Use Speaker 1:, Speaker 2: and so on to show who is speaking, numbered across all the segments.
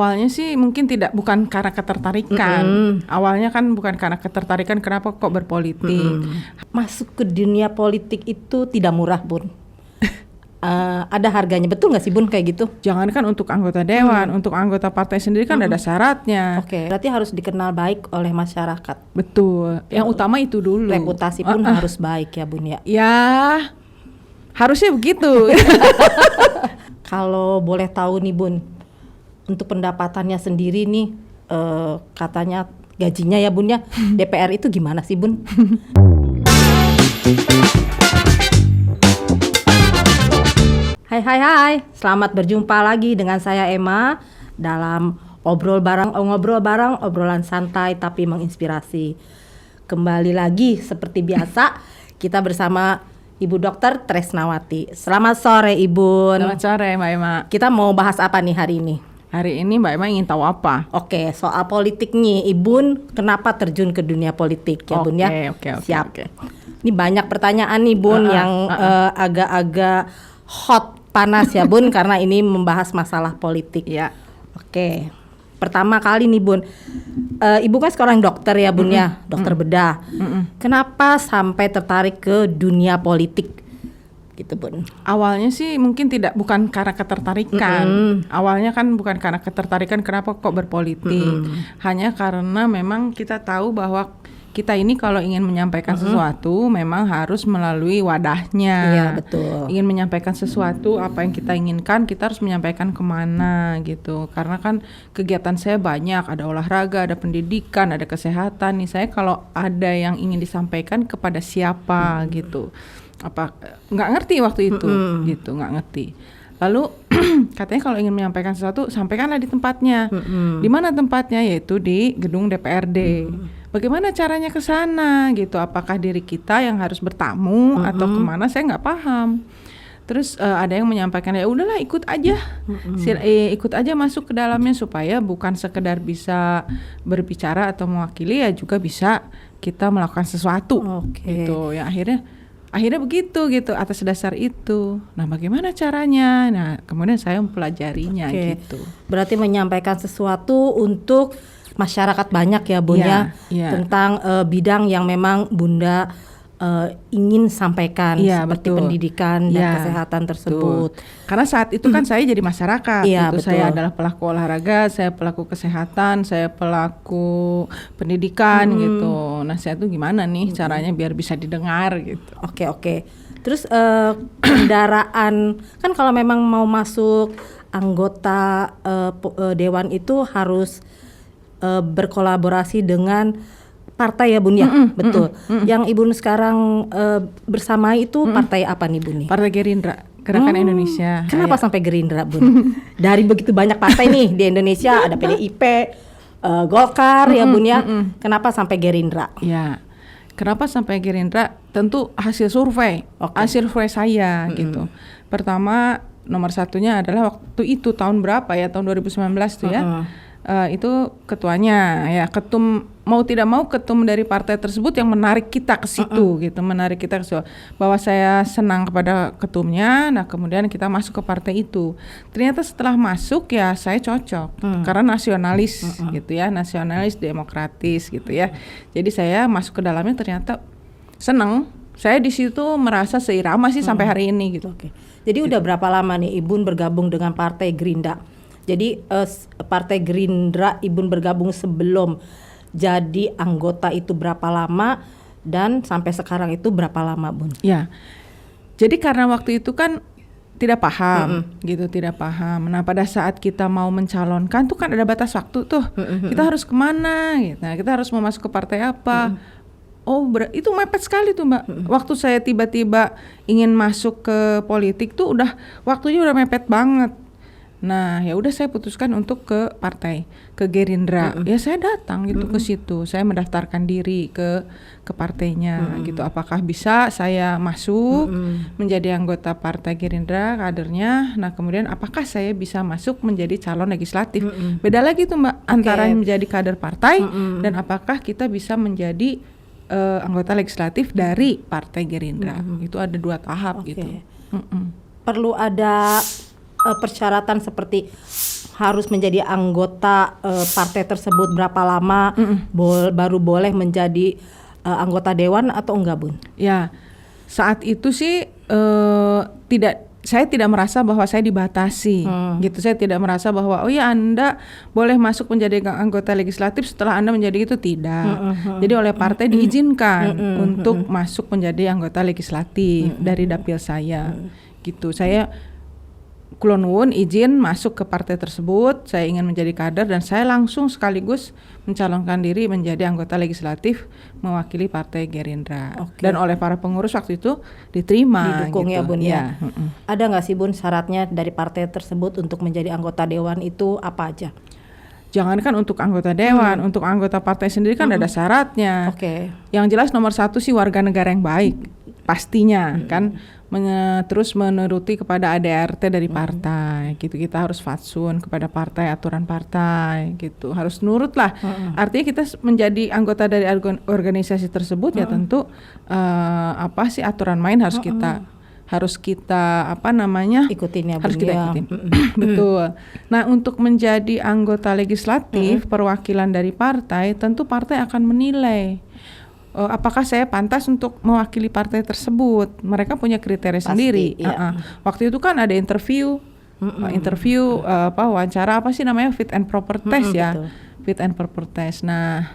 Speaker 1: Awalnya sih mungkin bukan karena ketertarikan. Awalnya kan bukan karena ketertarikan, kenapa kok berpolitik.
Speaker 2: Masuk ke dunia politik itu tidak murah, Bun. Ada harganya, betul nggak sih, Bun, kayak gitu?
Speaker 1: Jangankan untuk anggota dewan, untuk anggota partai sendiri kan ada syaratnya.
Speaker 2: Oke, berarti harus dikenal baik oleh masyarakat.
Speaker 1: Betul, yang utama itu dulu.
Speaker 2: Reputasi pun harus baik ya, Bun, ya?
Speaker 1: Ya, harusnya begitu.
Speaker 2: Kalau boleh tahu nih, Bun, untuk pendapatannya sendiri nih, katanya gajinya ya, Bun, ya, DPR itu gimana sih, Bun? Hai, selamat berjumpa lagi dengan saya Emma dalam ngobrol bareng, obrolan santai tapi menginspirasi. Kembali lagi seperti biasa kita bersama Ibu Dokter Tresnawati. Selamat sore, Ibu.
Speaker 1: Selamat sore, Mbak Emma.
Speaker 2: Kita mau bahas apa nih hari ini?
Speaker 1: Hari ini Mbak Emma ingin tahu apa?
Speaker 2: Oke, soal politik nih, Ibu. Kenapa terjun ke dunia politik ya, Bun, ya?
Speaker 1: Oke.
Speaker 2: Siap. Ini banyak pertanyaan nih, Bun, yang agak-agak hot, panas ya, Bun, karena ini membahas masalah politik.
Speaker 1: Ya.
Speaker 2: Oke. Pertama kali nih, Bun. Ibu kan seorang dokter ya, Bun, ya, dokter bedah. Kenapa sampai tertarik ke dunia politik? Gitu, Bun.
Speaker 1: Awalnya sih mungkin bukan karena ketertarikan. Awalnya kan bukan karena ketertarikan, kenapa kok berpolitik. Hanya karena memang kita tahu bahwa kita ini kalau ingin menyampaikan sesuatu memang harus melalui wadahnya.
Speaker 2: Iya, betul.
Speaker 1: Ingin menyampaikan sesuatu, apa yang kita inginkan, kita harus menyampaikan kemana gitu. Karena kan kegiatan saya banyak, ada olahraga, ada pendidikan, ada kesehatan. Nih saya kalau ada yang ingin disampaikan kepada siapa gitu. Apa nggak ngerti waktu itu gitu, nggak ngerti. Lalu katanya kalau ingin menyampaikan sesuatu sampaikanlah di tempatnya. Di mana tempatnya? Yaitu di gedung DPRD. Bagaimana caranya ke sana gitu? Apakah diri kita yang harus bertamu atau kemana? Saya nggak paham. Terus ada yang menyampaikan ya udahlah ikut aja, ikut aja masuk ke dalamnya supaya bukan sekedar bisa berbicara atau mewakili, ya juga bisa kita melakukan sesuatu. Gitu. Ya akhirnya begitu gitu atas dasar itu. Nah, bagaimana caranya? Nah, kemudian saya mempelajarinya gitu.
Speaker 2: Berarti menyampaikan sesuatu untuk masyarakat banyak ya, Bun, ya. Tentang bidang yang memang Bunda ingin sampaikan, seperti
Speaker 1: betul.
Speaker 2: Pendidikan dan kesehatan tersebut.
Speaker 1: Betul. Karena saat itu kan saya jadi masyarakat, gitu.
Speaker 2: Betul.
Speaker 1: Saya adalah pelaku olahraga, saya pelaku kesehatan, saya pelaku pendidikan gitu. Nah, saya tuh gimana nih caranya biar bisa didengar gitu.
Speaker 2: Oke. Terus kendaraan kan kalau memang mau masuk anggota dewan itu harus berkolaborasi dengan partai ya, Bun, ya? Betul. Yang Ibu sekarang bersama itu partai apa nih, Bun?
Speaker 1: Partai Gerindra, Gerakan Indonesia.
Speaker 2: Kenapa sampai Gerindra, Bun? Dari begitu banyak partai nih di Indonesia, ada PDIP, Golkar ya, Bun, ya. Kenapa sampai Gerindra?
Speaker 1: Ya, kenapa sampai Gerindra? Tentu hasil survei, hasil survei saya gitu. Pertama, nomor satunya adalah waktu itu tahun berapa ya? Tahun 2019 tuh ya. Itu ketuanya ya, mau tidak mau ketum dari partai tersebut yang menarik kita ke situ gitu, menarik kita ke situ, bahwa saya senang kepada ketumnya. Nah, kemudian kita masuk ke partai itu. Ternyata setelah masuk ya saya cocok karena nasionalis gitu ya, nasionalis demokratis gitu ya. Jadi saya masuk ke dalamnya ternyata senang. Saya di situ merasa seirama sih sampai hari ini gitu.
Speaker 2: Jadi udah berapa lama nih Ibu bergabung dengan Partai Gerindra? Jadi Partai Gerindra Ibu bergabung sebelum jadi anggota itu berapa lama, dan sampai sekarang itu berapa lama, Bun?
Speaker 1: Ya, jadi karena waktu itu kan tidak paham gitu, tidak paham. Nah, pada saat kita mau mencalonkan tuh kan ada batas waktu tuh, kita harus kemana gitu. Nah, kita harus mau masuk ke partai apa. Itu mepet sekali tuh, Mbak. Waktu saya tiba-tiba ingin masuk ke politik tuh waktunya udah mepet banget. Nah, ya udah saya putuskan untuk ke partai, ke Gerindra. Ya saya datang gitu ke situ. Saya mendaftarkan diri ke partainya gitu. Apakah bisa saya masuk menjadi anggota Partai Gerindra kadernya? Nah, kemudian apakah saya bisa masuk menjadi calon legislatif? Beda lagi tuh, Mbak, antara menjadi kader partai dan apakah kita bisa menjadi anggota legislatif dari Partai Gerindra. Itu ada 2 tahap gitu.
Speaker 2: Perlu ada persyaratan seperti harus menjadi anggota partai tersebut berapa lama baru boleh menjadi anggota dewan atau enggak, Bun?
Speaker 1: Ya, saat itu sih saya tidak merasa bahwa saya dibatasi, gitu. Saya tidak merasa bahwa oh ya Anda boleh masuk menjadi anggota legislatif setelah Anda menjadi itu, tidak. Jadi oleh partai diizinkan untuk masuk menjadi anggota legislatif dari dapil saya, gitu. Saya Kulon Nuwun izin masuk ke partai tersebut, saya ingin menjadi kader dan saya langsung sekaligus mencalonkan diri menjadi anggota legislatif mewakili Partai Gerindra. Dan oleh para pengurus waktu itu diterima.
Speaker 2: Didukung
Speaker 1: gitu.
Speaker 2: ya, Bun ya. Ada nggak sih, Bun, syaratnya dari partai tersebut untuk menjadi anggota dewan itu apa aja?
Speaker 1: Jangankan untuk anggota dewan, untuk anggota partai sendiri kan ada syaratnya. Yang jelas nomor 1 sih warga negara yang baik, pastinya kan. Terus menuruti kepada ADRT dari partai, gitu. Kita harus fatsun kepada partai, aturan partai, gitu. Harus nurut lah. Artinya kita menjadi anggota dari organisasi tersebut ya tentu apa sih aturan main harus kita
Speaker 2: ikutin ya,
Speaker 1: harus kita ikutin. Betul. Nah, untuk menjadi anggota legislatif perwakilan dari partai, tentu partai akan menilai apakah saya pantas untuk mewakili partai tersebut. Mereka punya kriteria sendiri. Waktu itu kan ada interview, wawancara apa sih namanya, fit and proper test ya, betul. Fit and proper test. Nah,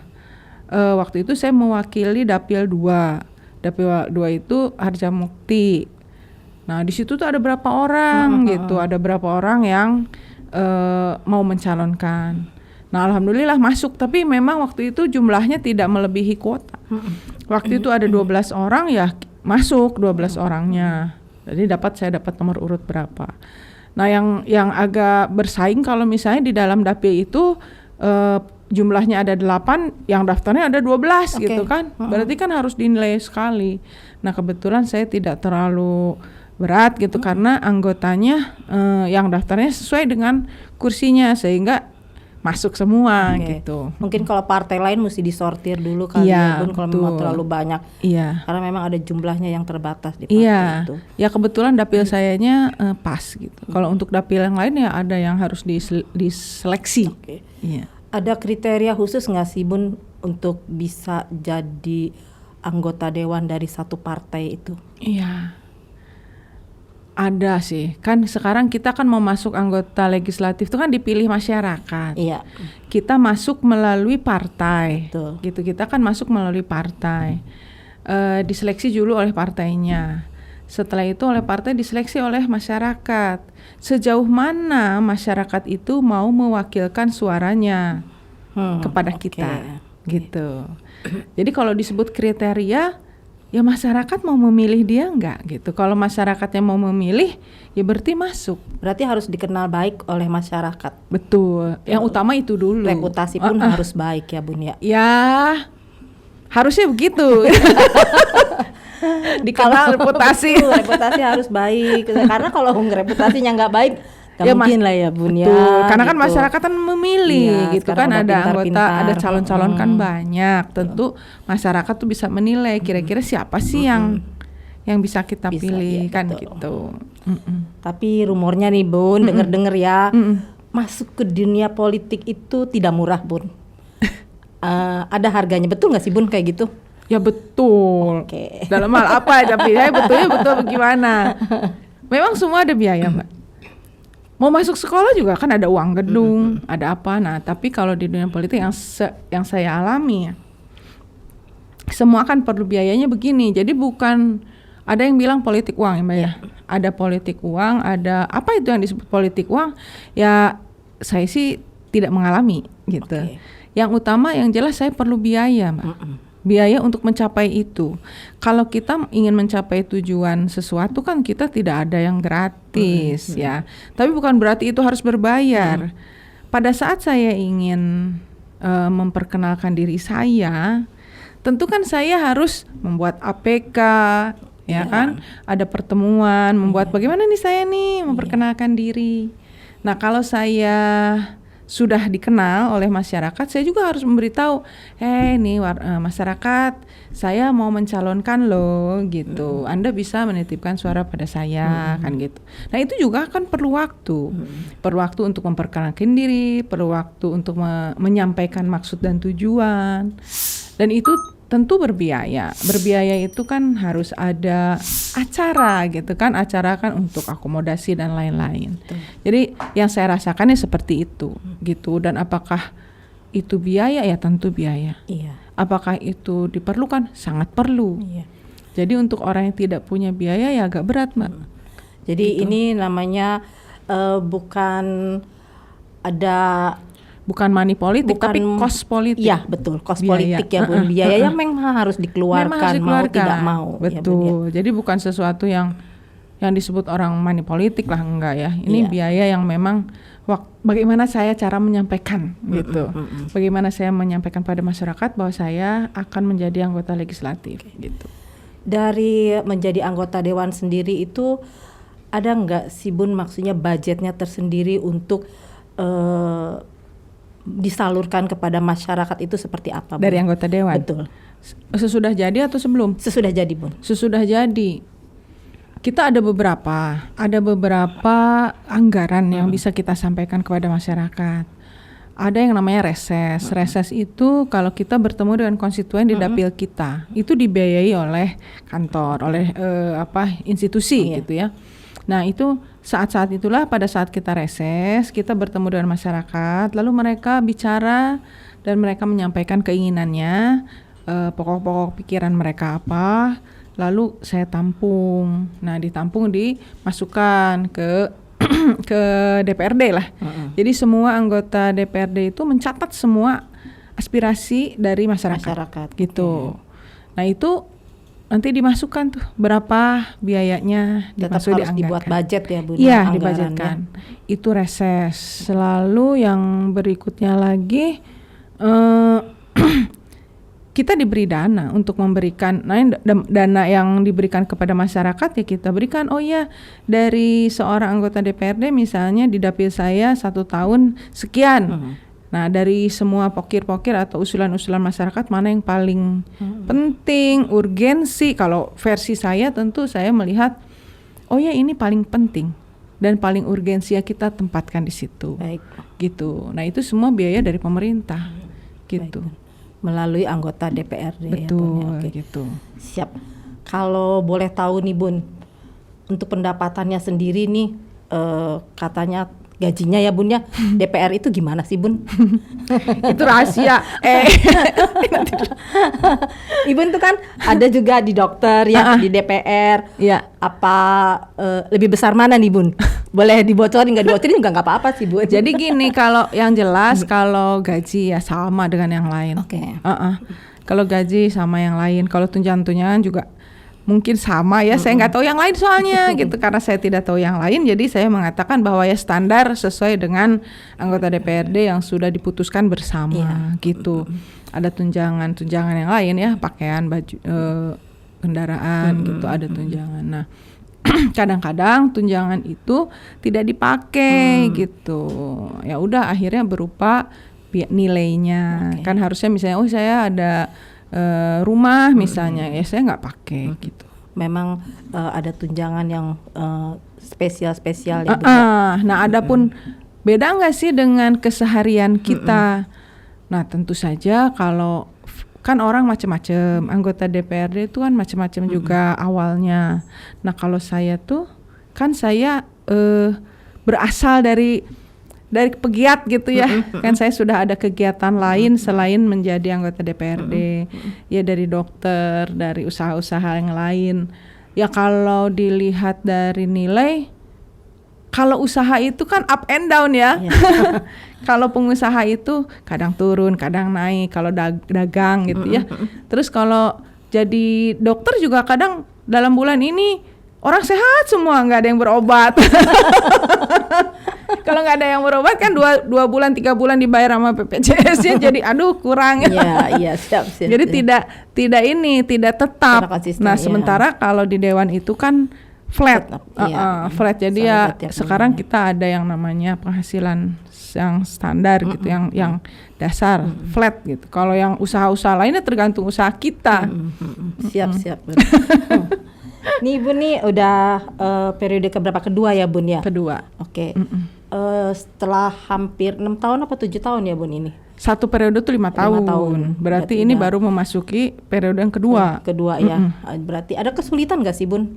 Speaker 1: waktu itu saya mewakili Dapil 2. Dapil 2 itu Harjamukti. Nah, di situ tuh ada berapa orang gitu, ada berapa orang yang mau mencalonkan. Nah, alhamdulillah masuk, tapi memang waktu itu jumlahnya tidak melebihi kuota. Waktu itu ada 12 orang ya masuk 12 orangnya. Jadi saya dapat nomor urut berapa. Nah, yang agak bersaing kalau misalnya di dalam dapil itu jumlahnya ada 8, yang daftarnya ada 12 gitu kan. Berarti kan harus dinilai sekali. Nah, kebetulan saya tidak terlalu berat gitu karena anggotanya yang daftarnya sesuai dengan kursinya sehingga masuk semua gitu.
Speaker 2: Mungkin kalau partai lain mesti disortir dulu kali ya, Bun, kalau memang terlalu banyak. Karena memang ada jumlahnya yang terbatas di partai itu. Ya
Speaker 1: kebetulan dapil sayanya pas gitu. Kalau untuk dapil yang lain ya ada yang harus diseleksi.
Speaker 2: Ada kriteria khusus nggak sih, Bun, untuk bisa jadi anggota dewan dari satu partai itu?
Speaker 1: Iya. Ada sih, kan sekarang kita kan mau masuk anggota legislatif itu kan dipilih masyarakat. Kita masuk melalui partai, gitu. Kita kan masuk melalui partai, diseleksi dulu oleh partainya. Setelah itu oleh partai diseleksi oleh masyarakat. Sejauh mana masyarakat itu mau mewakilkan suaranya kepada kita, gitu. Jadi kalau disebut kriteria, ya masyarakat mau memilih dia enggak gitu. Kalau masyarakatnya mau memilih, ya berarti masuk.
Speaker 2: Berarti harus dikenal baik oleh masyarakat.
Speaker 1: Betul. Yang utama itu dulu.
Speaker 2: Reputasi pun harus baik ya, Bun ya.
Speaker 1: Ya, harusnya begitu. Dikenal reputasi.
Speaker 2: Reputasi harus baik. Karena kalau reputasinya nggak baik, gak mungkin lah ya, Bun.
Speaker 1: Betul.
Speaker 2: Ya.
Speaker 1: Karena kan masyarakat kan memilih gitu kan, ada anggota, ada calon-calon kan banyak. Tentu masyarakat tuh bisa menilai kira-kira siapa sih yang bisa kita pilih kan gitu.
Speaker 2: Tapi rumornya nih, Bun, denger-denger ya, masuk ke dunia politik itu tidak murah, Bun. Ada harganya, betul nggak sih, Bun, kayak gitu?
Speaker 1: Ya betul. Dalam hal apa? Tapi saya betulnya betul bagaimana? Memang semua ada biaya, Mbak. Mau masuk sekolah juga kan ada uang gedung, ada apa. Nah, tapi kalau di dunia politik yang saya alami ya, semua kan perlu biayanya begini. Jadi bukan ada yang bilang politik uang ya, Mbak ya. Ada politik uang, ada apa itu yang disebut politik uang? Ya saya sih tidak mengalami gitu. Yang utama yang jelas saya perlu biaya, Mbak. Biaya untuk mencapai itu. Kalau kita ingin mencapai tujuan sesuatu kan kita tidak ada yang gratis ya. Tapi bukan berarti itu harus berbayar. Pada saat saya ingin memperkenalkan diri saya, tentu kan saya harus membuat APK, ya kan? Ada pertemuan, membuat bagaimana nih saya nih memperkenalkan diri. Nah, kalau saya sudah dikenal oleh masyarakat, saya juga harus memberitahu, nih masyarakat, saya mau mencalonkan loh gitu. Anda bisa menitipkan suara pada saya kan gitu. Nah itu juga kan perlu waktu, perlu waktu untuk memperkenalkan diri, perlu waktu untuk menyampaikan maksud dan tujuan, dan itu tentu berbiaya. Berbiaya itu kan harus ada acara gitu kan, acara kan untuk akomodasi dan lain-lain. Jadi yang saya rasakan ya seperti itu gitu. Dan apakah itu biaya? Ya tentu biaya.
Speaker 2: Iya.
Speaker 1: Apakah itu diperlukan? Sangat perlu.
Speaker 2: Iya.
Speaker 1: Jadi untuk orang yang tidak punya biaya ya agak berat, Mbak.
Speaker 2: Jadi ini namanya bukan
Speaker 1: money politik, tapi cost politik.
Speaker 2: Iya betul, cost
Speaker 1: biaya.
Speaker 2: politik ya Bun. Biaya yang memang harus dikeluarkan, mau tidak mau.
Speaker 1: Betul. Ya, jadi bukan sesuatu yang disebut orang money politik lah, enggak ya. Ini biaya yang memang bagaimana saya cara menyampaikan gitu. Bagaimana saya menyampaikan pada masyarakat bahwa saya akan menjadi anggota legislatif gitu.
Speaker 2: Dari menjadi anggota dewan sendiri itu ada enggak sih Bun maksudnya budgetnya tersendiri untuk disalurkan kepada masyarakat itu seperti apa, Bun?
Speaker 1: Dari anggota dewan?
Speaker 2: Betul.
Speaker 1: Sesudah jadi atau sebelum?
Speaker 2: Sesudah jadi, Bun.
Speaker 1: Sesudah jadi. Kita ada beberapa anggaran yang bisa kita sampaikan kepada masyarakat. Ada yang namanya reses. Reses itu kalau kita bertemu dengan konstituen di dapil kita, itu dibiayai oleh kantor, oleh institusi gitu ya. Nah itu saat-saat itulah, pada saat kita reses, kita bertemu dengan masyarakat, lalu mereka bicara dan mereka menyampaikan keinginannya, pokok-pokok pikiran mereka apa, lalu saya tampung. Nah ditampung, dimasukkan ke DPRD lah. Jadi semua anggota DPRD itu mencatat semua aspirasi dari masyarakat gitu. Nah itu nanti dimasukkan tuh berapa biayanya,
Speaker 2: tetap harus dibuat budget ya Bu.
Speaker 1: Iya, dibudgetkan. Itu reses. Selalu yang berikutnya lagi kita diberi dana untuk memberikan. Nah, dana yang diberikan kepada masyarakat ya kita berikan. Oh ya, dari seorang anggota DPRD misalnya di dapil saya 1 tahun sekian. Nah dari semua pokir-pokir atau usulan-usulan masyarakat mana yang paling penting, urgensi. Kalau versi saya tentu saya melihat, oh ya ini paling penting dan paling urgensi ya kita tempatkan di situ.
Speaker 2: Baik.
Speaker 1: Gitu. Nah itu semua biaya dari pemerintah. Gitu.
Speaker 2: Baik. Melalui anggota DPRD.
Speaker 1: Betul.
Speaker 2: Ya,
Speaker 1: gitu.
Speaker 2: Siap. Kalau boleh tahu nih Bun, untuk pendapatannya sendiri nih, katanya gajinya ya Bun ya, DPR itu gimana sih Bun?
Speaker 1: Itu rahasia.
Speaker 2: Ibu itu kan ada juga di dokter ya, di DPR.
Speaker 1: Iya.
Speaker 2: Apa lebih besar mana nih Bun? Boleh dibocorin, nggak dibocorin juga nggak apa-apa sih Bu.
Speaker 1: Jadi gini, kalau yang jelas kalau gaji ya sama dengan yang lain.
Speaker 2: Oke.
Speaker 1: Kalau gaji sama yang lain, kalau tunjangan-tunjangan juga mungkin sama ya, saya nggak tahu yang lain soalnya gitu, karena saya tidak tahu yang lain, jadi saya mengatakan bahwa ya standar sesuai dengan anggota DPRD yang sudah diputuskan bersama gitu. Ada tunjangan yang lain ya, pakaian, baju, kendaraan gitu, ada tunjangan. Nah kadang-kadang tunjangan itu tidak dipakai gitu, ya udah akhirnya berupa nilainya. Kan harusnya misalnya saya ada rumah misalnya, ya saya nggak pakai gitu.
Speaker 2: Memang ada tunjangan yang spesial ya.
Speaker 1: Nah adapun beda nggak sih dengan keseharian kita? Nah tentu saja kalau kan orang macam-macam, anggota DPRD itu kan macam-macam juga awalnya. Nah kalau saya tuh kan saya berasal dari pegiat gitu ya. Kan saya sudah ada kegiatan lain selain menjadi anggota DPRD. Ya dari dokter, dari usaha-usaha yang lain. Ya kalau dilihat dari nilai, kalau usaha itu kan up and down ya. Kalau pengusaha itu kadang turun, kadang naik, kalau dagang gitu ya. Terus kalau jadi dokter juga kadang dalam bulan ini orang sehat semua, nggak ada yang berobat. Kalau nggak ada yang berobat kan 2 bulan 3 bulan dibayar sama BPJS ya, jadi aduh kurang.
Speaker 2: Iya siap.
Speaker 1: Jadi tidak tetap. Nah sementara kalau di dewan itu kan flat, flat. Jadi ya sekarang kita ada yang namanya penghasilan yang standar gitu, yang dasar, flat gitu. Kalau yang usaha-usaha lainnya tergantung usaha kita.
Speaker 2: Siap. Nih Bun nih udah periode keberapa, kedua ya Bun ya?
Speaker 1: Kedua.
Speaker 2: Oke. Setelah hampir 6 tahun apa 7 tahun ya Bun ini?
Speaker 1: Satu periode tuh 5 tahun. Berarti ini baru memasuki periode yang kedua.
Speaker 2: Kedua ya. Berarti ada kesulitan gak sih Bun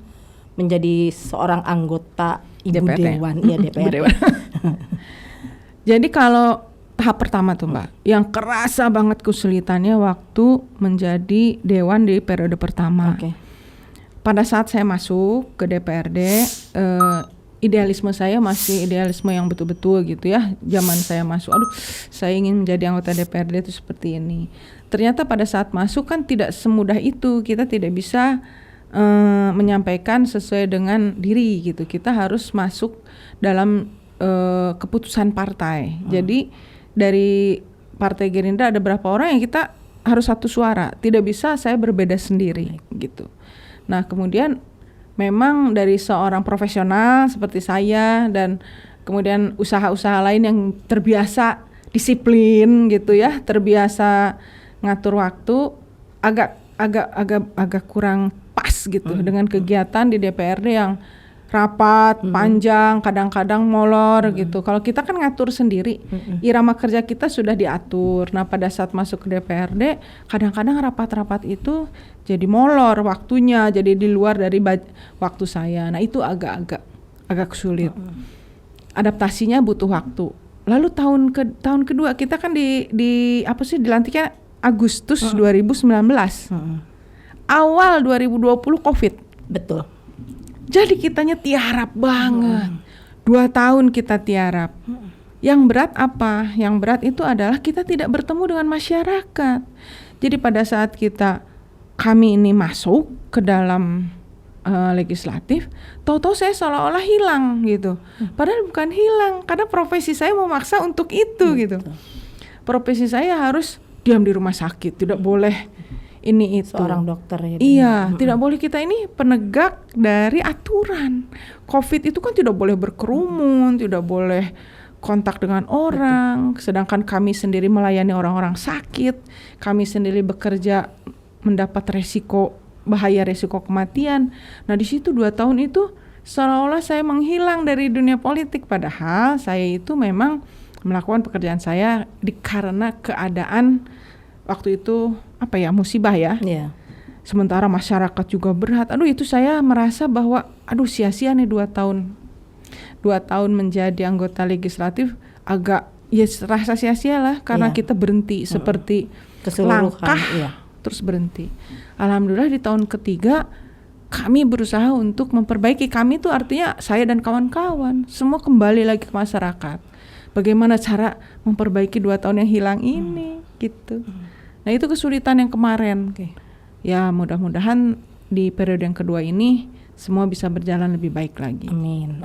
Speaker 2: menjadi seorang anggota Ibu
Speaker 1: DPRD.
Speaker 2: Dewan? Ya DPRD.
Speaker 1: Jadi kalau tahap pertama tuh Mbak, yang kerasa banget kesulitannya waktu menjadi Dewan di periode pertama.
Speaker 2: Oke.
Speaker 1: Pada saat saya masuk ke DPRD, idealisme saya masih idealisme yang betul-betul gitu ya. Zaman saya masuk, saya ingin menjadi anggota DPRD itu seperti ini. Ternyata pada saat masuk kan tidak semudah itu. Kita tidak bisa menyampaikan sesuai dengan diri gitu. Kita harus masuk dalam keputusan partai. Jadi dari Partai Gerindra ada berapa orang yang kita harus satu suara. Tidak bisa saya berbeda sendiri gitu. Nah kemudian memang dari seorang profesional seperti saya dan kemudian usaha-usaha lain yang terbiasa disiplin gitu ya, terbiasa ngatur waktu, agak kurang pas gitu dengan kegiatan di DPRD yang rapat, panjang, kadang-kadang molor gitu. Kalau kita kan ngatur sendiri, irama kerja kita sudah diatur. Nah pada saat masuk ke DPRD, kadang-kadang rapat-rapat itu jadi molor waktunya, jadi di luar dari waktu saya. Nah itu agak sulit. Adaptasinya butuh waktu. Lalu tahun kedua kita kan dilantiknya Agustus 2019. Awal 2020 Covid.
Speaker 2: Betul.
Speaker 1: Jadi kitanya tiarap banget. 2 tahun kita tiarap. Yang berat apa? Yang berat itu adalah kita tidak bertemu dengan masyarakat. Jadi pada saat kami ini masuk ke dalam legislatif, tahu-tahu saya seolah-olah hilang gitu. Padahal bukan hilang, karena profesi saya memaksa untuk itu gitu. Profesi saya harus diam di rumah sakit, tidak boleh ini itu.
Speaker 2: Seorang dokter ya.
Speaker 1: Iya, tidak boleh, kita ini penegak dari aturan. Covid itu kan tidak boleh berkerumun, tidak boleh kontak dengan orang. Sedangkan kami sendiri melayani orang-orang sakit, kami sendiri bekerja mendapat bahaya resiko kematian. Nah di situ 2 tahun itu seolah-olah saya menghilang dari dunia politik, padahal saya itu memang melakukan pekerjaan saya karena keadaan waktu itu musibah ya. Yeah. Sementara masyarakat juga berat. Itu saya merasa bahwa sia-sia nih 2 tahun. 2 tahun menjadi anggota legislatif agak rasa sia-sia lah karena kita berhenti seperti langkah terus berhenti. Alhamdulillah di tahun ketiga kami berusaha untuk memperbaiki. Kami itu artinya saya dan kawan-kawan semua kembali lagi ke masyarakat. Bagaimana cara memperbaiki 2 tahun yang hilang ini gitu. Nah itu kesulitan yang kemarin. Ya mudah-mudahan di periode yang kedua ini semua bisa berjalan lebih baik lagi.
Speaker 2: Amin.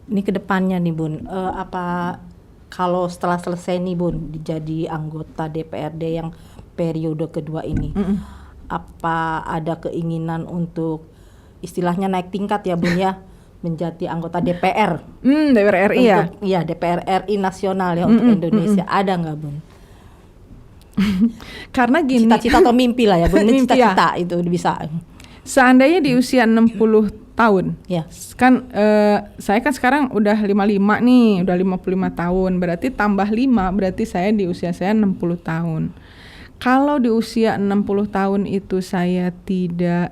Speaker 2: Ini kedepannya nih Bun, kalau setelah selesai nih Bun jadi anggota DPRD yang periode kedua ini, apa ada keinginan untuk istilahnya naik tingkat ya Bun ya, menjadi anggota DPR?
Speaker 1: DPR RI ya?
Speaker 2: Iya, DPR RI nasional ya untuk Indonesia. Ada nggak Bun?
Speaker 1: Karena gini,
Speaker 2: cita-cita atau mimpi lah ya Bun, cita-cita itu bisa.
Speaker 1: Seandainya di usia 60 tahun,
Speaker 2: ya.
Speaker 1: Kan saya kan sekarang udah 55 nih, udah 55 tahun, berarti tambah 5, berarti saya di usia saya 60 tahun. Kalau di usia 60 tahun itu saya tidak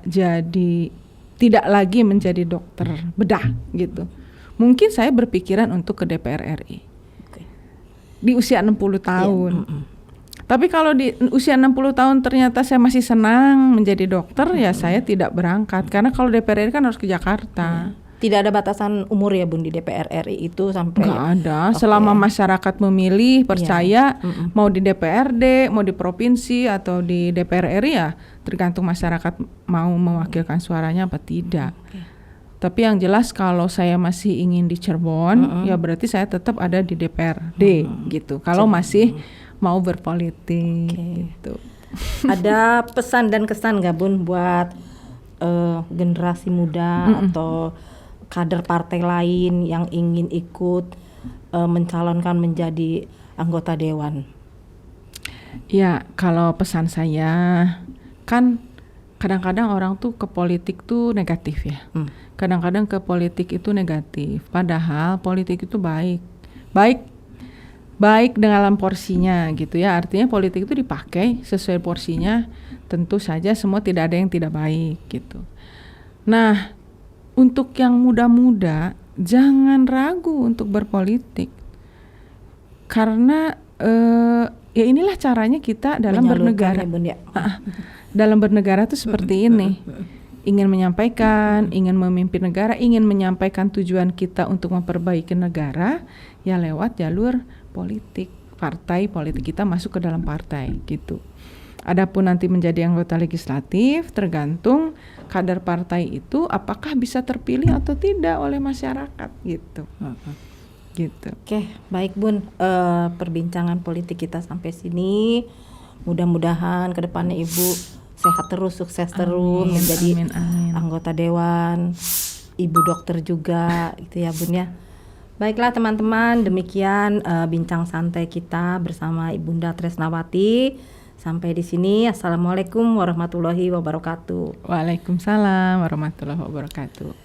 Speaker 1: lagi menjadi dokter bedah gitu, mungkin saya berpikiran untuk ke DPR RI. Di usia 60 tahun. Tapi kalau di usia 60 tahun ternyata saya masih senang menjadi dokter, ya saya tidak berangkat. Karena kalau DPR RI kan harus ke Jakarta.
Speaker 2: Tidak ada batasan umur ya Bun di DPR RI itu sampai?
Speaker 1: Nggak ada, selama masyarakat memilih, percaya, mau di DPRD, mau di provinsi atau di DPR RI ya tergantung masyarakat mau mewakilkan suaranya apa tidak. Tapi yang jelas kalau saya masih ingin di Cirebon, ya berarti saya tetap ada di DPRD gitu. Kalau masih mau berpolitik gitu.
Speaker 2: Ada pesan dan kesan nggak Bun buat generasi muda atau kader partai lain yang ingin ikut mencalonkan menjadi anggota dewan?
Speaker 1: Ya, kalau pesan saya kan kadang-kadang orang tuh ke politik tuh negatif ya. Kadang-kadang ke politik itu negatif. Padahal politik itu baik. Baik dalam porsinya gitu ya. Artinya politik itu dipakai sesuai porsinya. Tentu saja semua tidak ada yang tidak baik gitu. Nah, untuk yang muda-muda jangan ragu untuk berpolitik. Karena ya inilah caranya kita dalam
Speaker 2: Menyalurkan
Speaker 1: bernegara.
Speaker 2: ya, Bun, ya.
Speaker 1: Dalam bernegara tuh seperti ini. Ingin menyampaikan, ingin memimpin negara, ingin menyampaikan tujuan kita untuk memperbaiki negara, ya lewat jalur politik. Partai politik kita masuk ke dalam partai gitu. Adapun nanti menjadi anggota legislatif tergantung kader partai itu apakah bisa terpilih atau tidak oleh masyarakat gitu. Gitu.
Speaker 2: Oke, baik Bun, perbincangan politik kita sampai sini. Mudah-mudahan kedepannya Ibu sehat terus, sukses terus, menjadi
Speaker 1: amin.
Speaker 2: anggota dewan, Ibu dokter juga, gitu ya Bun ya. Baiklah teman-teman, demikian bincang santai kita bersama Ibunda Tresnawati. Sampai di sini, assalamualaikum warahmatullahi wabarakatuh.
Speaker 1: Waalaikumsalam warahmatullahi wabarakatuh.